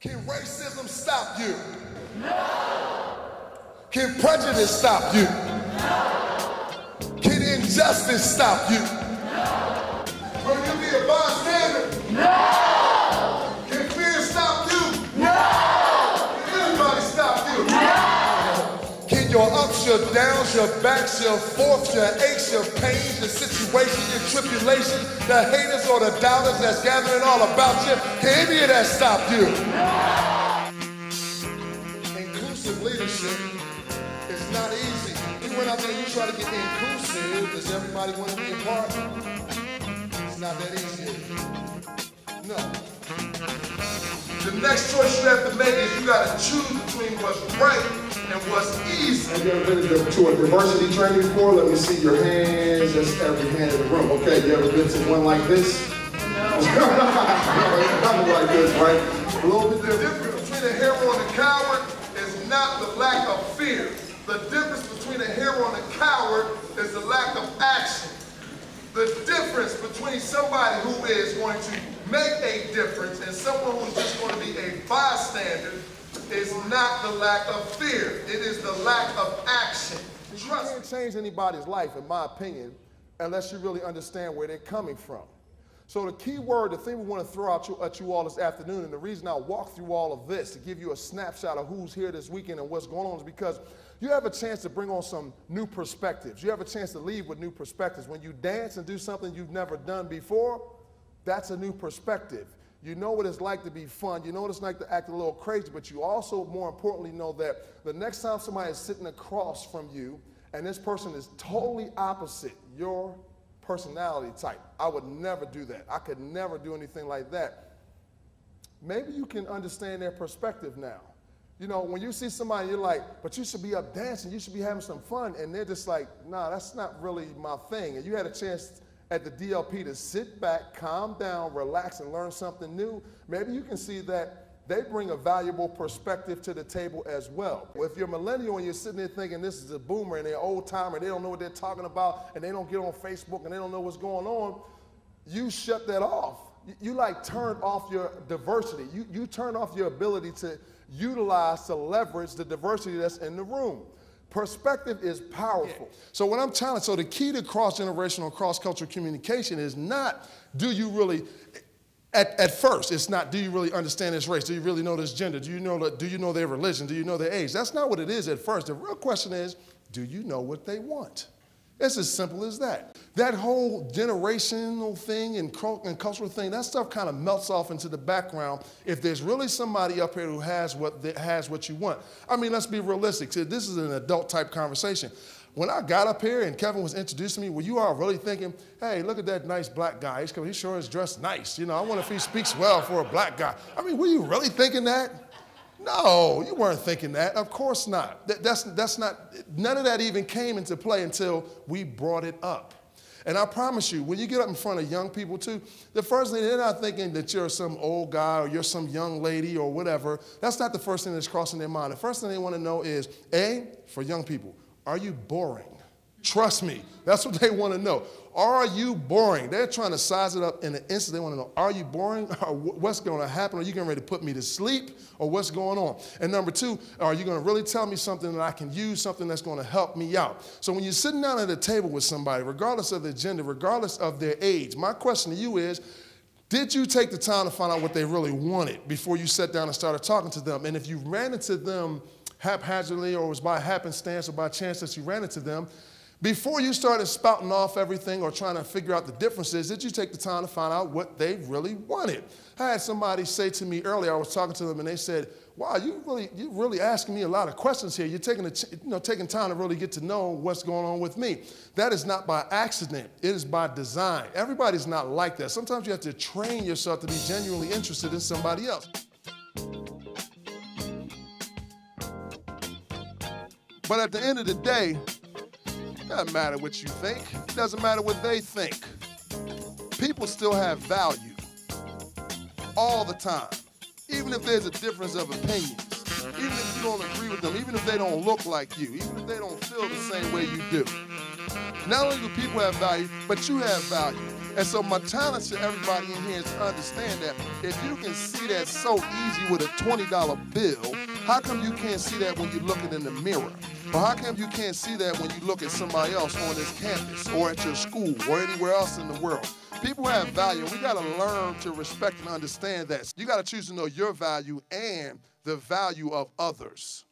Can racism stop you? No. Can prejudice stop you? No. Can injustice stop you? No. Will you be a bystander? No. Can fear stop you? No. Can anybody stop you? No. Can your ups, your downs, your backs, your forths, your aches, your pains, your situation, your tribulation, the haters or the doubters that's gathering all about you, can any of that stop you? Inclusive leadership is not easy. You went out there and you try to get inclusive. Does everybody want to be a part? It's not that easy. No. The next choice you have to make is you got to choose between what's right and what's easy. Have you ever been to a diversity training before? Let me see your hands. That's every hand in the room. Okay, you ever been to one like this? No. Nothing like this, right? A little bit different. The difference between a hero and a coward is not the lack of fear. The difference between a hero and a coward is the lack of action. The difference between somebody who is going to make a difference and someone who's just going to be a bystander is not the lack of fear. It is the lack of action. You can't change anybody's life, in my opinion, unless you really understand where they're coming from. So the key word, the thing we want to throw out at you all this afternoon, and the reason I walk through all of this to give you a snapshot of who's here this weekend and what's going on, is because you have a chance to bring on some new perspectives. You have a chance to leave with new perspectives. When you dance and do something you've never done before, that's a new perspective. You know what it's like to be fun. You know what it's like to act a little crazy, but you also, more importantly, know that the next time somebody is sitting across from you and this person is totally opposite your personality type, I would never do that. I could never do anything like that. Maybe you can understand their perspective now. You know, when you see somebody, you're like, but you should be up dancing, you should be having some fun, and they're just like, nah, that's not really my thing. And you had a chance at the DLP to sit back, calm down, relax, and learn something new. Maybe you can see that they bring a valuable perspective to the table as well. If you're a millennial and you're sitting there thinking this is a boomer and they're old timer, they don't know what they're talking about, and they don't get on Facebook and they don't know what's going on, you shut that off. You like turn off your diversity. You turn off your ability to utilize, to leverage the diversity that's in the room. Perspective is powerful. Yeah. So what I'm trying to, so the key to cross-generational, cross-cultural communication is not, do you really, at first, it's not, do you really understand this race? Do you really know this gender? Do you know their religion? Do you know their age? That's not what it is at first. The real question is, do you know what they want? It's as simple as that. That whole generational thing and cultural thing, that stuff kind of melts off into the background if there's really somebody up here who has what you want. I mean, let's be realistic. This is an adult type conversation. When I got up here and Kevin was introducing me, were you all really thinking, hey, look at that nice black guy. He sure is dressed nice. You know, I wonder if he speaks well for a black guy. I mean, were you really thinking that? No, you weren't thinking that. Of course not. That's not, none of that even came into play until we brought it up. And I promise you, when you get up in front of young people too, the first thing, they're not thinking that you're some old guy or you're some young lady or whatever. That's not the first thing that's crossing their mind. The first thing they want to know is, A, for young people, are you boring? Trust me, that's what they want to know. Are you boring? They're trying to size it up in an instant. They want to know, are you boring? Or what's going to happen? Are you getting ready to put me to sleep? Or what's going on? And number two, are you going to really tell me something that I can use, something that's going to help me out? So when you're sitting down at a table with somebody, regardless of their gender, regardless of their age, my question to you is, did you take the time to find out what they really wanted before you sat down and started talking to them? And if you ran into them haphazardly, or it was by happenstance or by chance that you ran into them, before you started spouting off everything or trying to figure out the differences, did you take the time to find out what they really wanted? I had somebody say to me earlier, I was talking to them, and they said, wow, you're really asking me a lot of questions here. You're taking time to really get to know what's going on with me. That is not by accident. It is by design. Everybody's not like that. Sometimes you have to train yourself to be genuinely interested in somebody else. But at the end of the day, it doesn't matter what you think. It doesn't matter what they think. People still have value all the time, even if there's a difference of opinions, even if you don't agree with them, even if they don't look like you, even if they don't feel the same way you do. Not only do people have value, but you have value. And so my challenge to everybody in here is to understand that if you can see that so easy with a $20 bill, how come you can't see that when you're looking in the mirror? Or how come you can't see that when you look at somebody else on this campus or at your school or anywhere else in the world? People have value, and we got to learn to respect and understand that. You got to choose to know your value and the value of others.